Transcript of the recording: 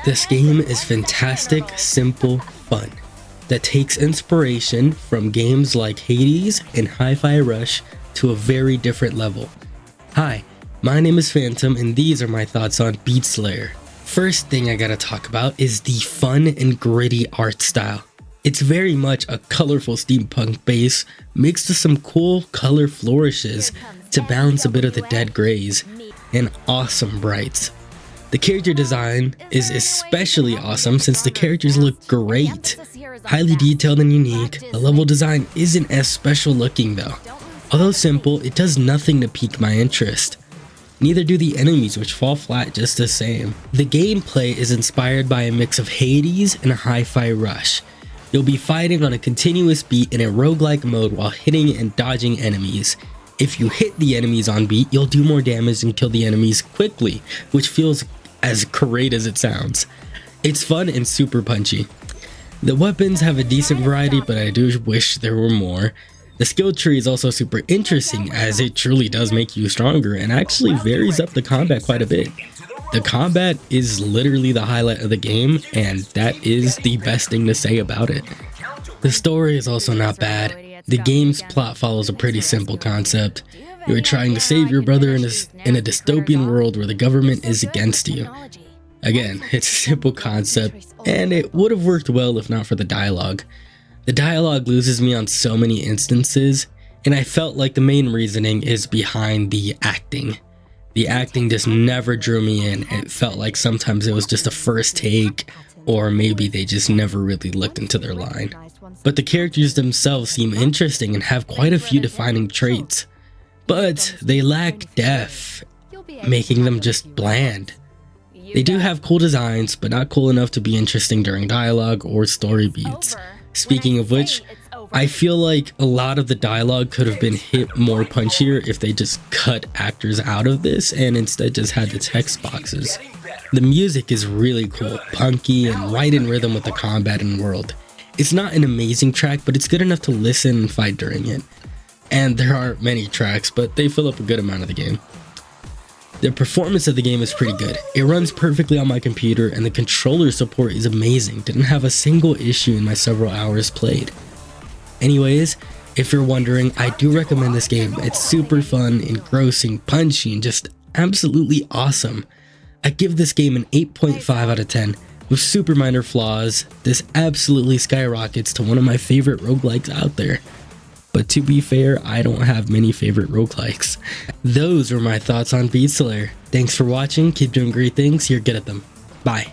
This game is fantastic, simple fun that takes inspiration from games like Hades and Hi-Fi Rush to a very different level. Hi, my name is Phantom and these are my thoughts on Beat Slayer. First thing I gotta talk about is the fun and gritty art style. It's very much a colorful steampunk base mixed with some cool color flourishes to balance a bit of the dead grays and awesome brights. The character design is especially awesome since the characters look great. Highly detailed and unique, the level design isn't as special looking though. Although simple, it does nothing to pique my interest. Neither do the enemies, which fall flat just the same. The gameplay is inspired by a mix of Hades and Hi-Fi Rush. You'll be fighting on a continuous beat in a roguelike mode while hitting and dodging enemies. If you hit the enemies on beat, you'll do more damage and kill the enemies quickly, which feels as great as it sounds. It's fun and super punchy. The weapons have a decent variety, but I do wish there were more. The skill tree is also super interesting as it truly does make you stronger and actually varies up the combat quite a bit. The combat is literally the highlight of the game, and that is the best thing to say about it. The story is also not bad. The game's plot follows a pretty simple concept. You are trying to save your brother in a dystopian world where the government is against you. Again, it's a simple concept, and it would have worked well if not for the dialogue. The dialogue loses me on so many instances, and I felt like the main reasoning is behind the acting. The acting just never drew me in. It felt like sometimes it was just a first take, or maybe they just never really looked into their line. But the characters themselves seem interesting and have quite a few defining traits. But they lack depth, making them just bland. They do have cool designs, but not cool enough to be interesting during dialogue or story beats. Speaking of which, I feel like a lot of the dialogue could have been hit more punchier if they just cut actors out of this and instead just had the text boxes. The music is really cool, punky, and right in rhythm with the combat and world. It's not an amazing track, but it's good enough to listen and fight during it. And there aren't many tracks, but they fill up a good amount of the game. The performance of the game is pretty good. It runs perfectly on my computer and the controller support is amazing. Didn't have a single issue in my several hours played. Anyways, if you're wondering, I do recommend this game. It's super fun, engrossing, punchy, and just absolutely awesome. I give this game an 8.5 out of 10. With super minor flaws, this absolutely skyrockets to one of my favorite roguelikes out there. But to be fair, I don't have many favorite roguelikes. Those were my thoughts on Beat Slayer. Thanks for watching, keep doing great things, you're good at them. Bye.